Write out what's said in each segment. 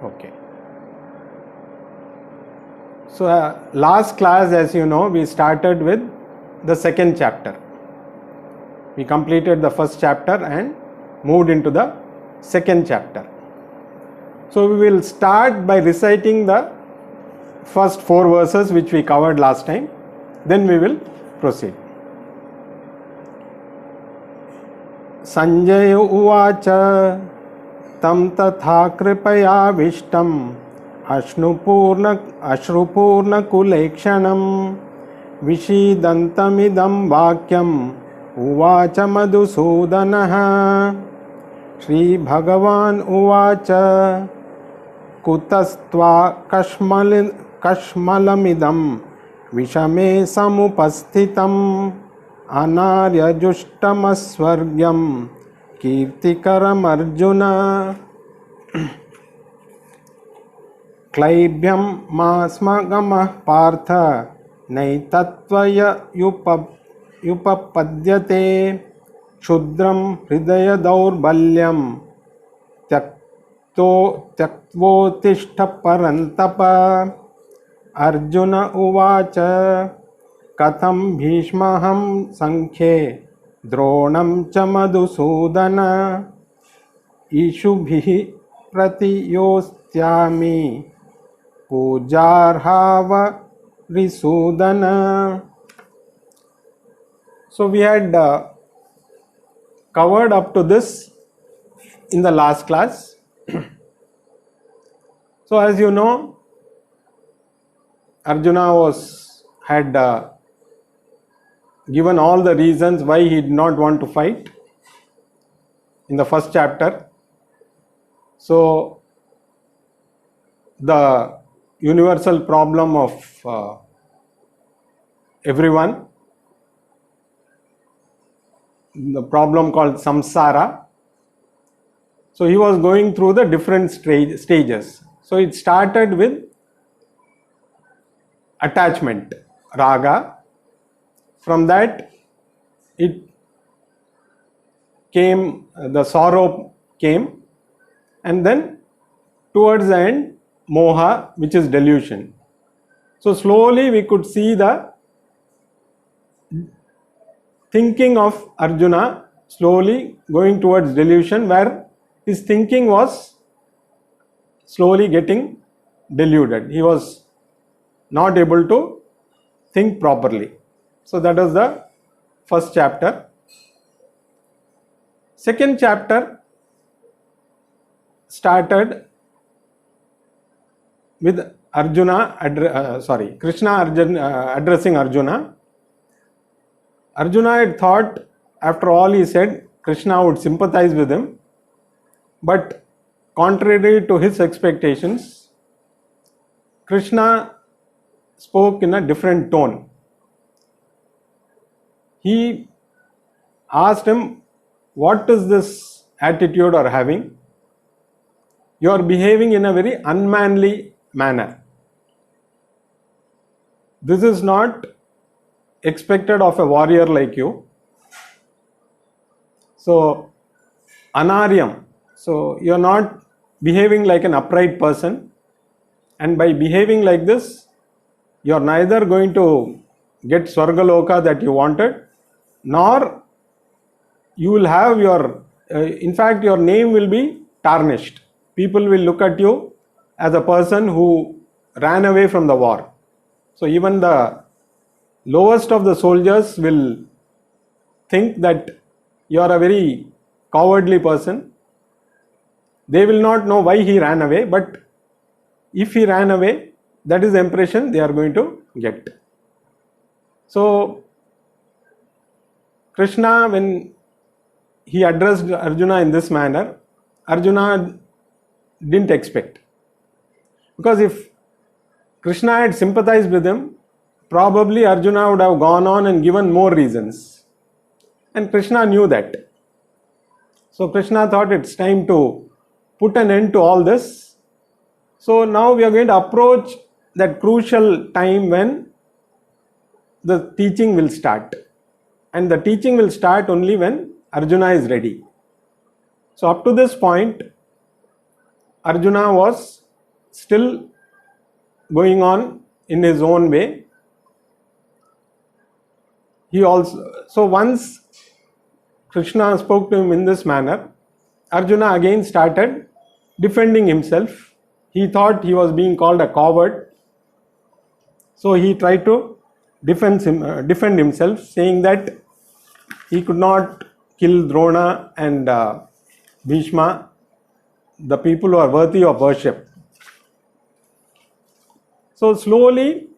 Okay. So last class, as you know, we started with the second chapter. We completed the first chapter and moved into the second chapter. So we will start by reciting the first 4 verses which we covered last time. Then we will proceed. Sanjay uvacha tam tatha kripayavishtam अश्रुपूर्ण कुलेक्षणं विषीदन्तमिदं वाक्यम् उवाच मधुसूदनः. श्रीभगवान् उवाच कुतस्त्वा कश्मलमिदं विषमे समुपस्थितम् अनार्यजुष्टमस्वर्ग्यं कीर्तिकरमर्जुन. क्लैब्यं मास्मगमः पार्थ नैतत्त्वयुपपद्यते क्षुद्रं हृदयदौर्बल्यं त्यक्त्वोत्तिष्ठ परन्तप. अर्जुन उवाच कथं भीष्महं संख्ये द्रोणं च Madhusudan ईशुभिः प्रतियोत्स्यामि Pujarhavarisudan. So we had covered up to this in the last class. So as you know, Arjuna had given all the reasons why he did not want to fight in the first chapter. So the universal problem of everyone, the problem called samsara. So he was going through the different stages. So it started with attachment, raga. From that it came, the sorrow came, and then towards the end moha, which is delusion. So slowly we could see the thinking of Arjuna slowly going towards delusion, where his thinking was slowly getting deluded. He was not able to think properly. So that was the first chapter. Second chapter started with Krishna addressing Arjuna. Arjuna had thought, after all he said, Krishna would sympathize with him, but contrary to his expectations, Krishna spoke in a different tone. He asked him, what is this attitude you are having? You are behaving in a very unmanly manner. This is not expected of a warrior like you. So, anaryam. So, you are not behaving like an upright person, and by behaving like this, you are neither going to get Swargaloka that you wanted, nor you will have in fact, your name will be tarnished. People will look at you as a person who ran away from the war. So even the lowest of the soldiers will think that you are a very cowardly person. They will not know why he ran away, but if he ran away, that is the impression they are going to get. So Krishna, when he addressed Arjuna in this manner, Arjuna didn't expect. Because if Krishna had sympathized with him, probably Arjuna would have gone on and given more reasons. And Krishna knew that. So Krishna thought it's time to put an end to all this. So now we are going to approach that crucial time when the teaching will start. And the teaching will start only when Arjuna is ready. So up to this point, Arjuna was still going on in his own way. So once Krishna spoke to him in this manner, Arjuna again started defending himself. He thought he was being called a coward. So he tried to defend himself, saying that he could not kill Drona and Bhishma, the people who are worthy of worship. So slowly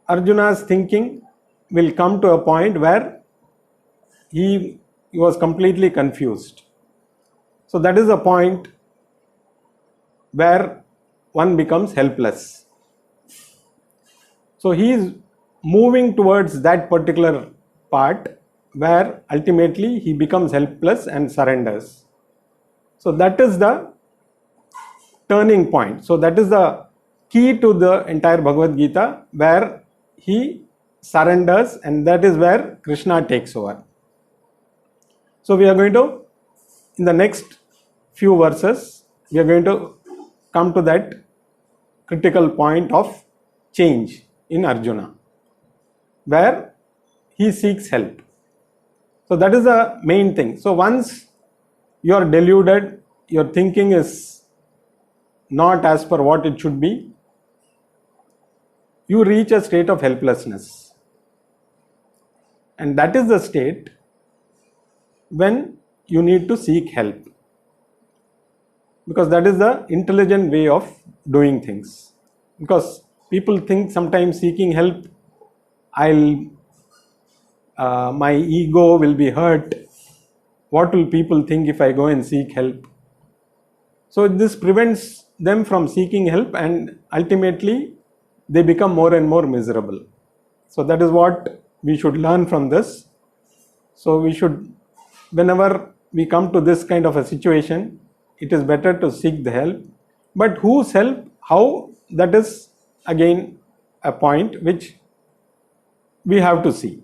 Arjuna's thinking will come to a point where he was completely confused. So that is a point where one becomes helpless. So he is moving towards that particular part where ultimately he becomes helpless and surrenders. So that is the turning point. So that is the key to the entire Bhagavad Gita, where he surrenders, and that is where Krishna takes over. So we are going to, in the next few verses, we are going to come to that critical point of change in Arjuna, where he seeks help. So that is the main thing. So once you are deluded, your thinking is not as per what it should be, you reach a state of helplessness. And that is the state when you need to seek help, because that is the intelligent way of doing things. Because people think sometimes seeking help, my ego will be hurt. What will people think if I go and seek help? So this prevents them from seeking help, and ultimately they become more and more miserable. So that is what we should learn from this. So we should, whenever we come to this kind of a situation, it is better to seek the help. But whose help, how, that is again a point which we have to see.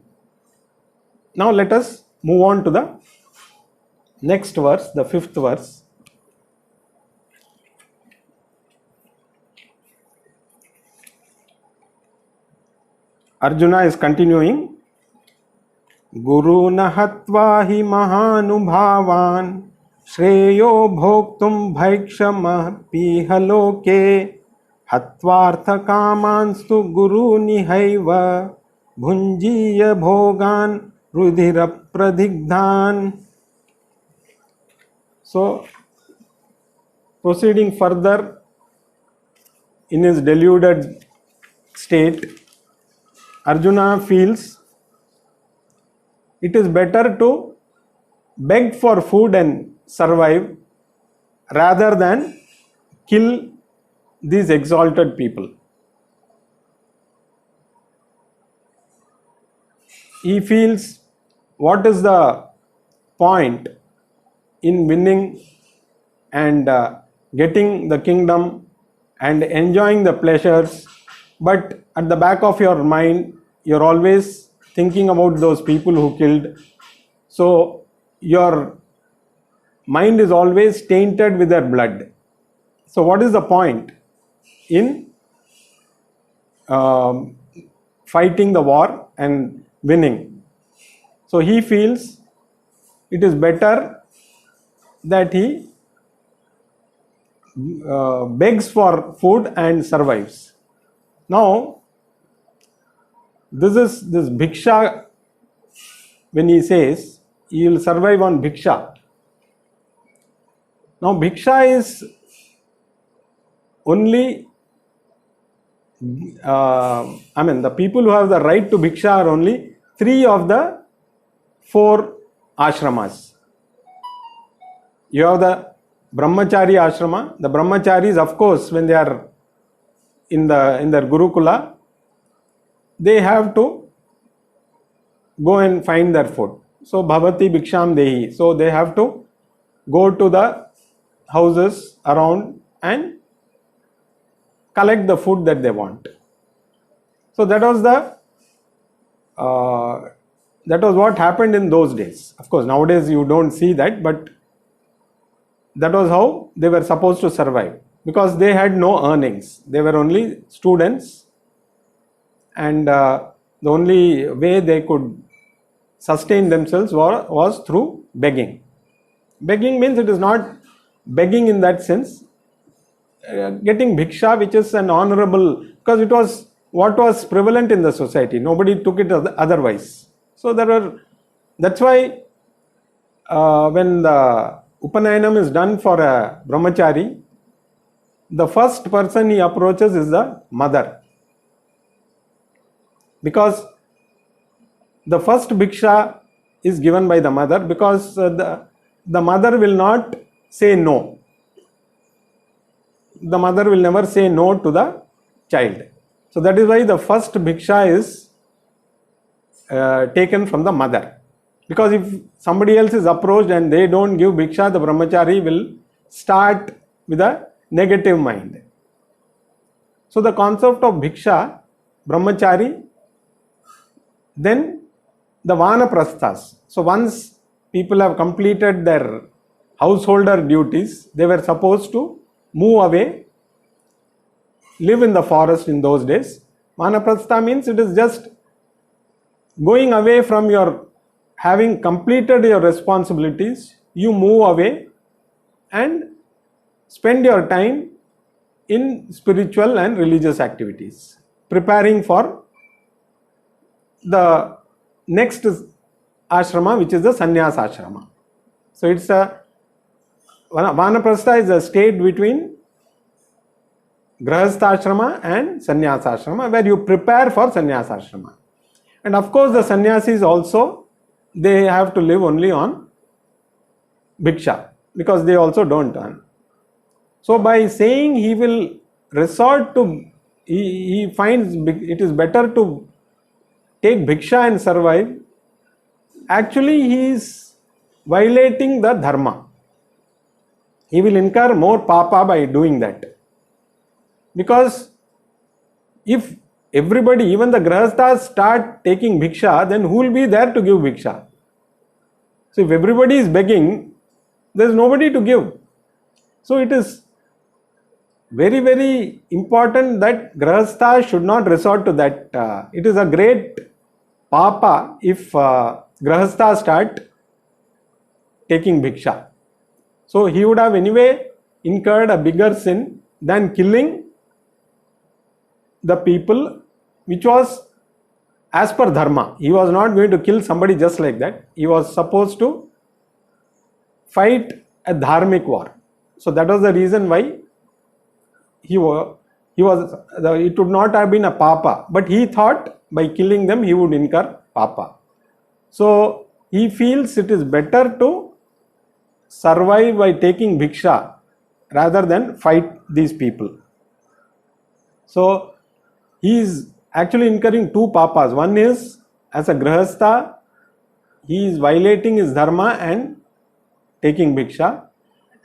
Now let us move on to the next verse, the 5th verse. Arjuna is continuing. Guru nahatva hi mahanubhavan shreyo bhoktum bhaikshama pihaloke hatvartha kamanstu guru nihaiva bhunjiya bhogan rudhira pradigdhan. So proceeding further in his deluded state, Arjuna feels it is better to beg for food and survive rather than kill these exalted people. He feels, what is the point in winning and getting the kingdom and enjoying the pleasures, but at the back of your mind you're always thinking about those people who killed. So your mind is always tainted with their blood. So what is the point in fighting the war and winning? So he feels it is better that he begs for food and survives. Now this bhiksha, when he says he will survive on bhiksha. Now bhiksha is only, the people who have the right to bhiksha are only 3 of the 4 ashramas. You have the brahmachari ashrama. The brahmacharis, of course, when they are in their gurukula, they have to go and find their food. So bhavati bhiksham dehi. So they have to go to the houses around and collect the food that they want. So that was what happened in those days. Of course, nowadays you don't see that, but that was how they were supposed to survive. because they had no earnings. They were only students, and the only way they could sustain themselves was through begging. Begging means it is not begging in that sense, getting bhiksha, which is an honorable, because it was what was prevalent in the society. Nobody took it otherwise. So that's why when the Upanayanam is done for a brahmachari, the first person he approaches is the mother. Because the first bhiksha is given by the mother, because the mother will not say no. The mother will never say no to the child. So that is why the first bhiksha is taken from the mother. Because if somebody else is approached and they don't give bhiksha, the brahmachari will start with a negative mind. So the concept of bhiksha, brahmachari, then the vanaprasthas. So once people have completed their householder duties, they were supposed to move away, live in the forest in those days. Vanaprastha means it is just going away from your having completed your responsibilities. You move away and spend your time in spiritual and religious activities, preparing for the next ashrama, which is the sannyas ashrama. So it's vanaprastha is a state between grahastha ashrama and sannyas ashrama, where you prepare for sannyas ashrama. And of course the sannyasis also, they have to live only on bhiksha, because they also don't earn. So by saying he will resort to, he finds it is better to take bhiksha and survive, actually he is violating the dharma. He will incur more papa by doing that. Because if everybody, even the grahasthas, start taking bhiksha, then who will be there to give bhiksha? So if everybody is begging, there is nobody to give. So it is very, very important that grahasthas should not resort to that. It is a great papa if grahasthas start taking bhiksha. So he would have anyway incurred a bigger sin than killing the people, which was as per dharma. He was not going to kill somebody just like that. He was supposed to fight a dharmic war. So that was the reason why it would not have been a papa, but he thought by killing them he would incur papa. So he feels it is better to survive by taking bhiksha rather than fight these people. So he is actually incurring two papas. One is, as a grahastha, he is violating his dharma and taking bhiksha,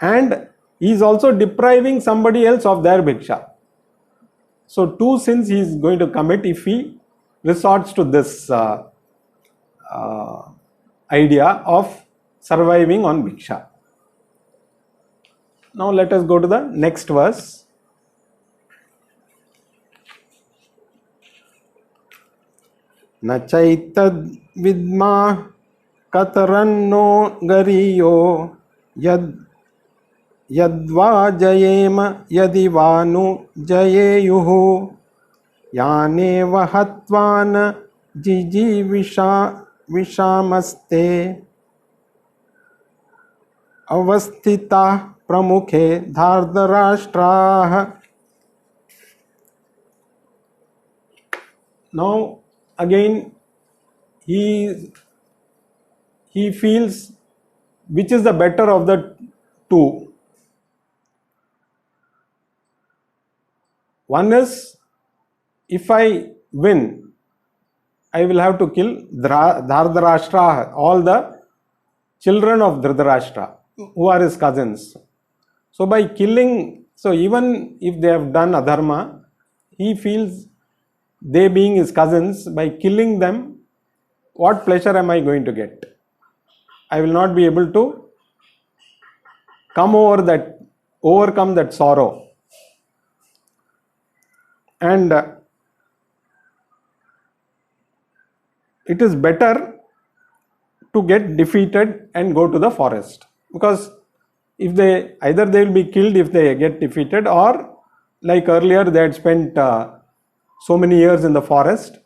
and he is also depriving somebody else of their bhiksha. So two sins he is going to commit if he resorts to this idea of surviving on bhiksha. Now let us go to the next verse. न चैतद् विद्मा कतरन्नो गरीयो यद्वा जयेम यदि वा नु जयेयुः यानेव हत्वा न जिजीविषामस्ते अवस्थिताः प्रमुखे धार्तराष्ट्राः. Now again he feels which is the better of the two. One is, if I win, I will have to kill Dhritarashtra, all the children of Dhritarashtra who are his cousins. So by killing, so even if they have done adharma, he feels, they being his cousins, by killing them, what pleasure am I going to get? I will not be able to overcome that sorrow. and it is better to get defeated and go to the forest, because if they either they will be killed if they get defeated, or like earlier they had spent so many years in the forest,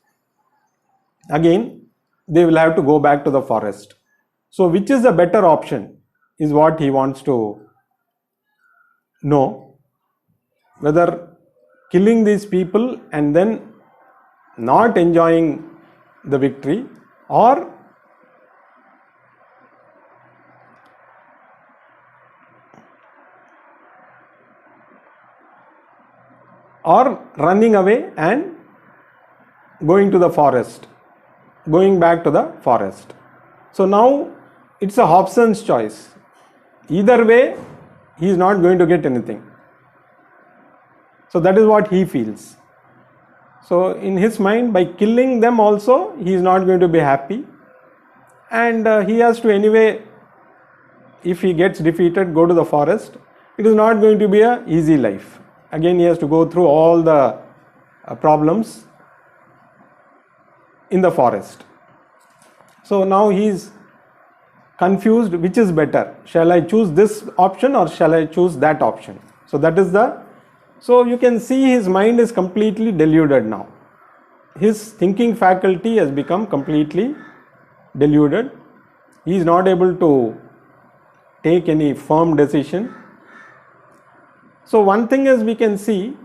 again they will have to go back to the forest. So which is the better option is what he wants to know, whether killing these people and then not enjoying the victory, or running away and going to the forest, going back to the forest. So now it's a Hobson's choice. Either way, he is not going to get anything. So that is what he feels. So in his mind, by killing them also, he is not going to be happy, and he has to anyway, if he gets defeated, go to the forest. It is not going to be an easy life. Again, he has to go through all the problems in the forest. So now he is confused, which is better? Shall I choose this option or shall I choose that option? So that is so you can see his mind is completely deluded now. His thinking faculty has become completely deluded. He is not able to take any firm decision. So one thing is, we can see,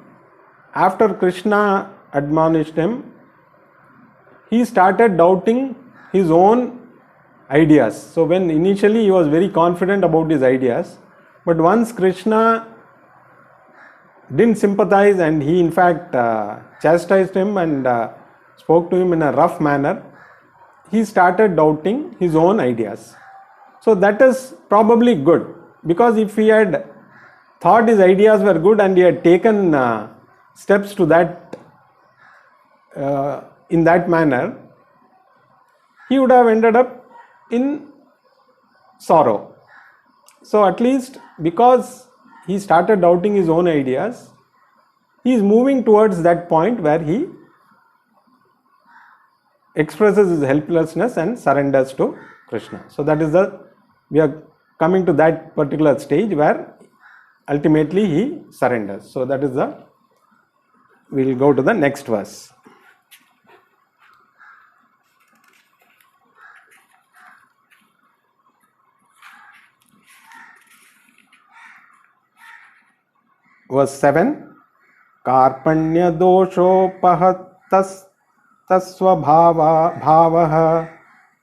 after Krishna admonished him, he started doubting his own ideas. So when initially he was very confident about his ideas, but once Krishna didn't sympathize and he in fact chastised him and spoke to him in a rough manner, he started doubting his own ideas. So that is probably good, because if he had thought his ideas were good and he had taken steps to that in that manner, he would have ended up in sorrow. So at least because he started doubting his own ideas, he is moving towards that point where he expresses his helplessness and surrenders to Krishna. So that is we are coming to that particular stage where ultimately he surrenders. So that is we will go to the next verse. Verse 7. Karpanya doshopahattas tasvabhava bhavah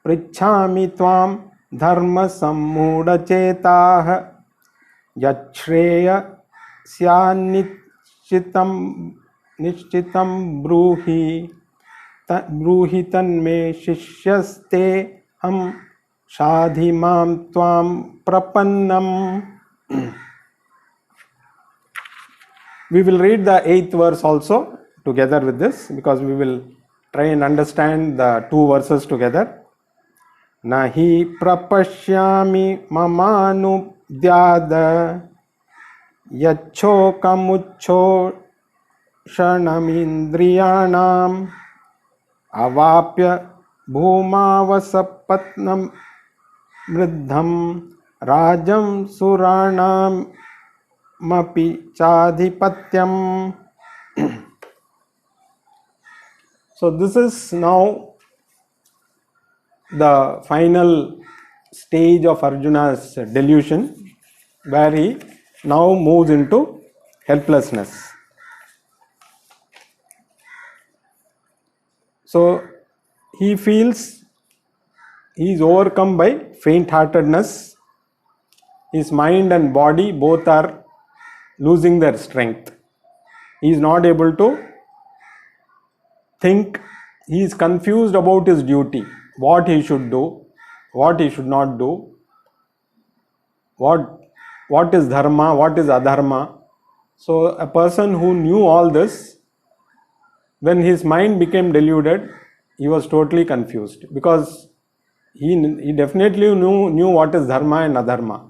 prichhami tvam dharma sammuda chetah yachreya syannichitam bruhi tanme shishyaste ham shadhimam tvam prapannam. We will read the 8th verse also together with this, because we will try and understand the two verses together. Nahi prapashyami mamanubhyada yachokamucho shanamindriyanam avapya bhumavasapatnam mriddham rajam suranam mapi chadhipatyam. So this is now the final stage of Arjuna's delusion, where he now moves into helplessness. So he feels he is overcome by faint-heartedness. His mind and body both are losing their strength. He is not able to think. He is confused about his duty, what he should do, what he should not do, what is dharma, what is adharma. So a person who knew all this, when his mind became deluded, he was totally confused, because he definitely knew what is dharma and adharma.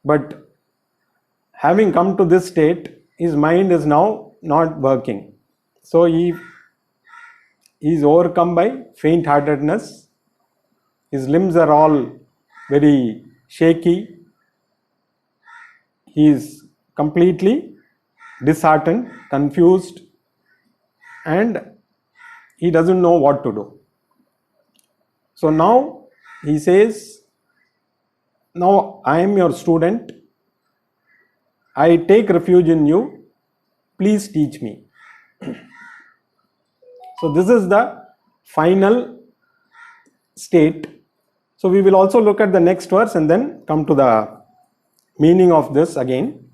But having come to this state, his mind is now not working. So he is overcome by faint-heartedness. His limbs are all very shaky. He is completely disheartened, confused, and he doesn't know what to do. So now he says, now I am your student. I take refuge in you. Please teach me. So this is the final state. So we will also look at the next verse and then come to the meaning of this again.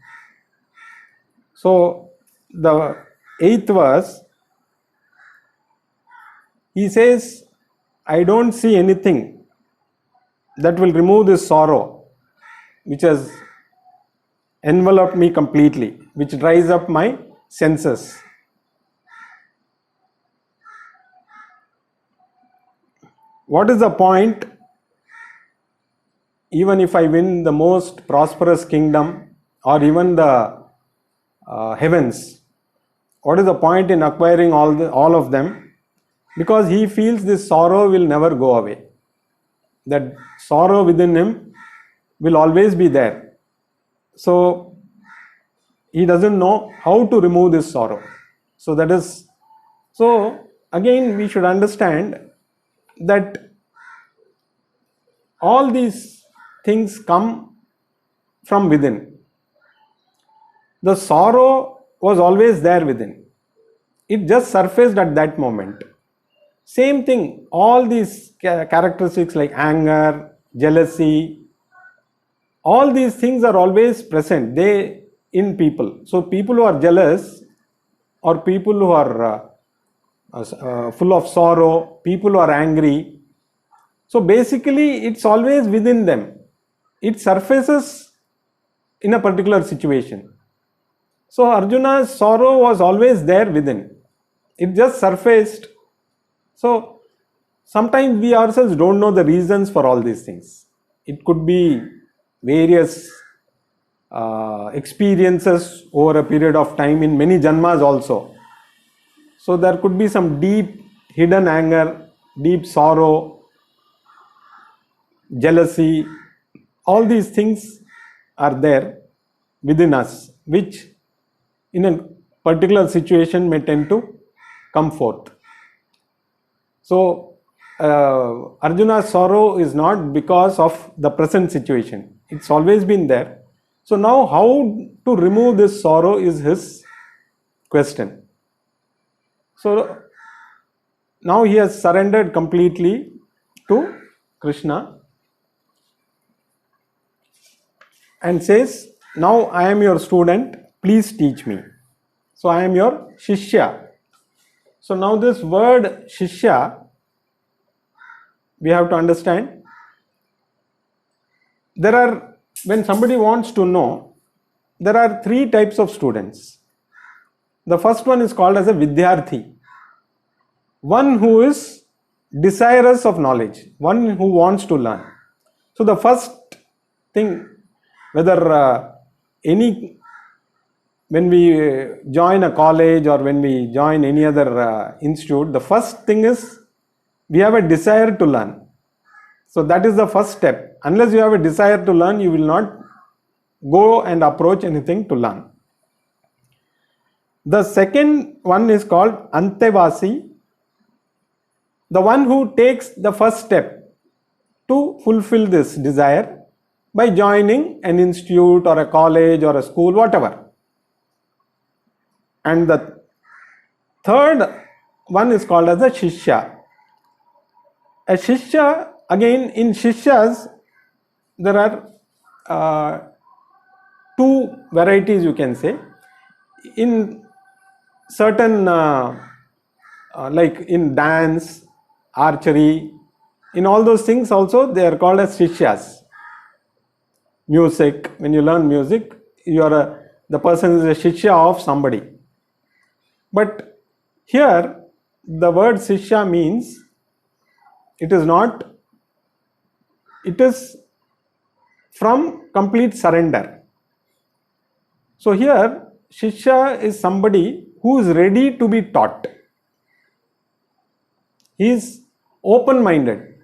So the 8th verse, he says, I don't see anything that will remove this sorrow which has enveloped me completely, which dries up my senses. What is the point? Even if I win the most prosperous kingdom or even the heavens, what is the point in acquiring all of them? Because he feels this sorrow will never go away. That sorrow within him will always be there. So he doesn't know how to remove this sorrow. So again we should understand that all these things come from within. The sorrow was always there within. It just surfaced at that moment. Same thing, all these characteristics like anger, jealousy, all these things are always present in people. So people who are jealous or people who are full of sorrow, people who are angry, so basically it's always within them. It surfaces in a particular situation. So Arjuna's sorrow was always there within. It just surfaced. So sometimes we ourselves don't know the reasons for all these things. It could be various experiences over a period of time in many janmas also. So there could be some deep hidden anger, deep sorrow, jealousy. All these things are there within us, which in a particular situation may tend to come forth. So Arjuna's sorrow is not because of the present situation. It's always been there. So now how to remove this sorrow is his question. So now he has surrendered completely to Krishna and says, now I am your student, please teach me. So I am your Shishya. So now this word Shishya, we have to understand, when somebody wants to know, there are 3 types of students. The first one is called as a Vidyarthi, one who is desirous of knowledge, one who wants to learn. So the first thing, whether when we join a college or when we join any other institute, the first thing is we have a desire to learn. So that is the first step. Unless you have a desire to learn, you will not go and approach anything to learn. The second one is called Antevasi, the one who takes the first step to fulfill this desire by joining an institute or a college or a school, whatever. And the third one is called as a Shishya. A Shishya, again in Shishyas, there are 2 varieties, you can say. In certain, like in dance, archery, in all those things also they are called as Shishyas. Music, when you learn music, the person is a Shishya of somebody. But here the word Shishya means it is from complete surrender. So here Shishya is somebody who is ready to be taught. He is open-minded.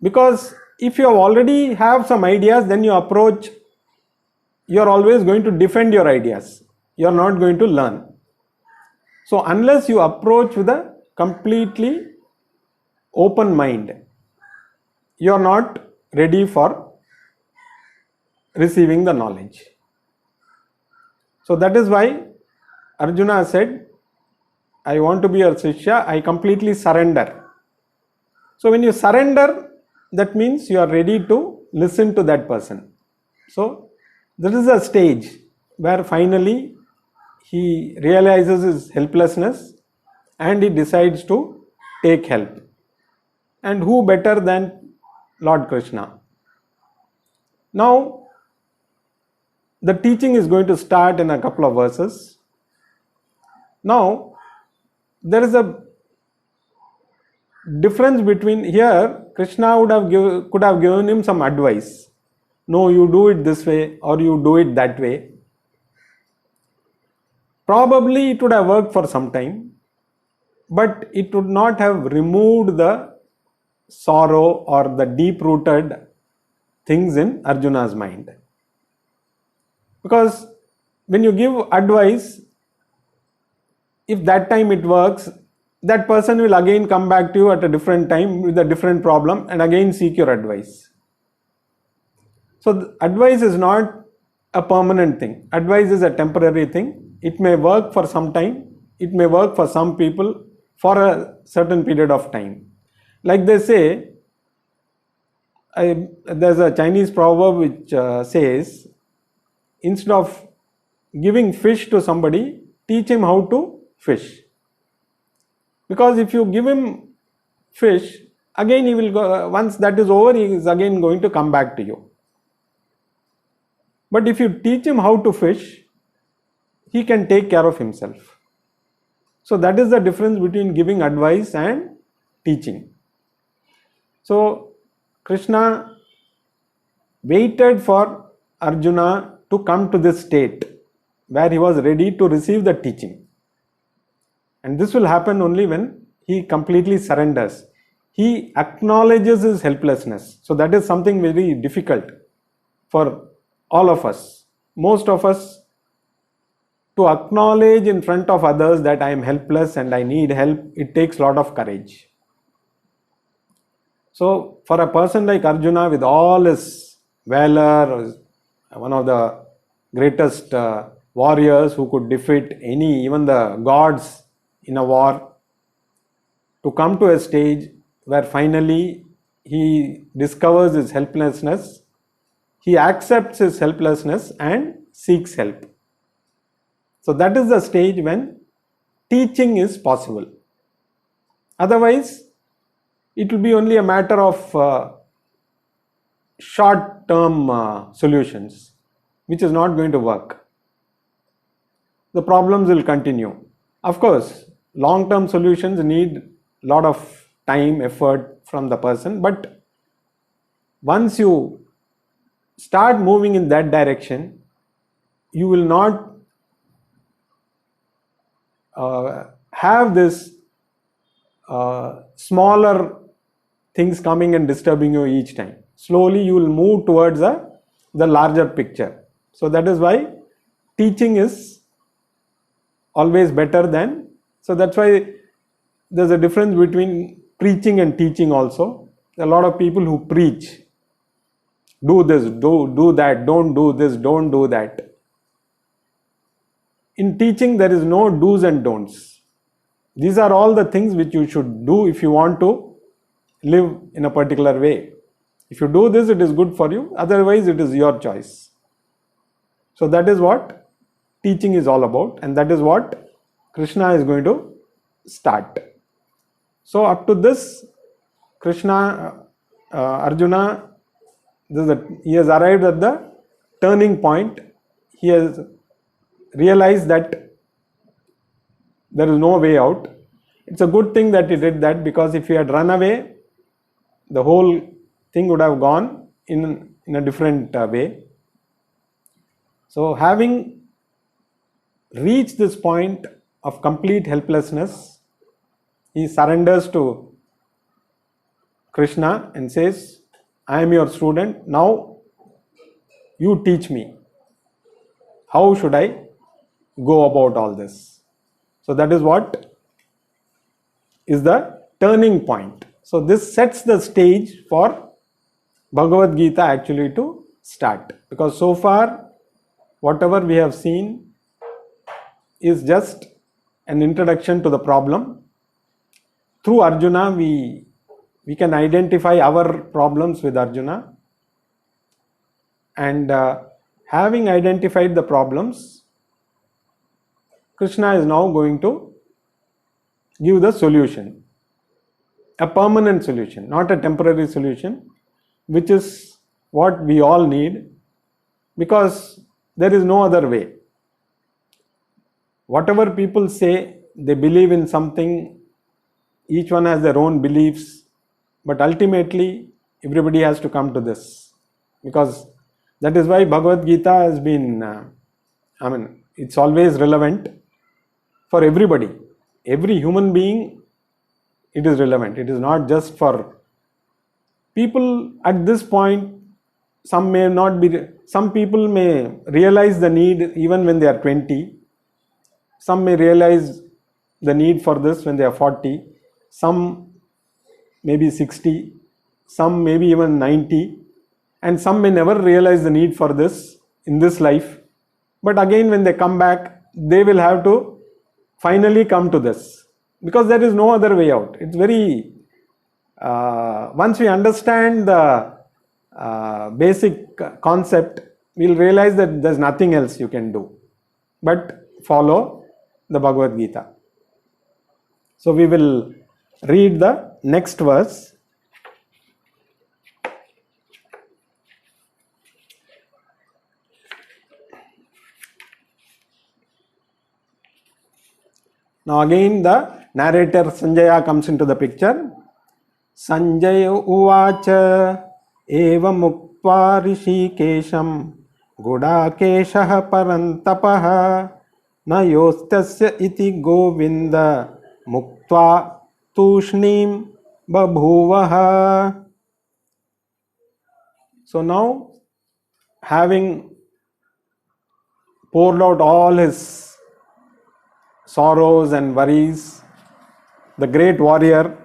Because if you already have some ideas, then you approach, you are always going to defend your ideas. You are not going to learn. So unless you approach with a completely open mind, you are not ready for receiving the knowledge. So that is why Arjuna said, I want to be your Shishya, I completely surrender. So when you surrender, that means you are ready to listen to that person. So this is a stage where finally he realizes his helplessness and he decides to take help. And who better than Lord Krishna? Now, the teaching is going to start in a couple of verses. Now, there is a difference between here. Krishna could have given him some advice. No, you do it this way or you do it that way. Probably it would have worked for some time, but it would not have removed the sorrow or the deep-rooted things in Arjuna's mind. Because when you give advice, if that time it works, that person will again come back to you at a different time with a different problem and again seek your advice. So advice is not a permanent thing. Advice is a temporary thing. It may work for some time. It may work for some people for a certain period of time. Like they say, there's a Chinese proverb which says, instead of giving fish to somebody, teach him how to fish. Because if you give him fish, again he will go, once that is over, he is again going to come back to you. But if you teach him how to fish, he can take care of himself. So that is the difference between giving advice and teaching. So Krishna waited for Arjuna to come to this state where he was ready to receive the teaching. And this will happen only when he completely surrenders. He acknowledges his helplessness. So that is something very difficult for all of us. Most of us, to acknowledge in front of others that I am helpless and I need help, it takes a lot of courage. So for a person like Arjuna with all his valor, one of the greatest warriors who could defeat even the gods in a war, to come to a stage where finally he discovers his helplessness, he accepts his helplessness and seeks help. So that is the stage when teaching is possible. Otherwise, it will be only a matter of short-term solutions, which is not going to work. The problems will continue. Of course, long-term solutions need a lot of time, effort from the person, but once you start moving in that direction, you will not have this smaller things coming and disturbing you each time. Slowly you will move towards the larger picture. So that is why teaching is always better than, so that's why there's a difference between preaching and teaching also. A lot of people who preach, do this, do that, don't do this, don't do that. In teaching, there is no do's and don'ts. These are all the things which you should do if you want to live in a particular way. If you do this, it is good for you. Otherwise, it is your choice. So that is what teaching is all about. And that is what Krishna is going to start. So up to this, Arjuna, he has arrived at the turning point. He has realized that there is no way out. It's a good thing that he did that, because if he had run away, the whole thing would have gone in a different way. So having reach this point of complete helplessness, he surrenders to Krishna and says, I am your student, now you teach me. How should I go about all this? So that is what is the turning point. So this sets the stage for Bhagavad Gita actually to start. Because so far, whatever we have seen is just an introduction to the problem. Through Arjuna, we can identify our problems with Arjuna. And having identified the problems, Krishna is now going to give the solution. A permanent solution, not a temporary solution, which is what we all need, because there is no other way. Whatever people say, they believe in something, each one has their own beliefs, but ultimately everybody has to come to this, because that is why Bhagavad Gita has been, it's always relevant for everybody. Every human being, it is relevant. It is not just for people at this point. Some people may realize the need even when they are 20. Some may realize the need for this when they are 40. Some maybe 60. Some maybe even 90. And some may never realize the need for this in this life. But again, when they come back, they will have to finally come to this, because there is no other way out. It's very, once we understand the basic concept, we'll realize that there's nothing else you can do but follow the Bhagavad Gita. So we will read the next verse. Now again the narrator Sanjaya comes into the picture. Sanjaya uvacha eva muktva rishikesham gudakeshah parantapaha na yostasya iti govinda muktva tushnim babhuvaha. So now, having poured out all his sorrows and worries, the great warrior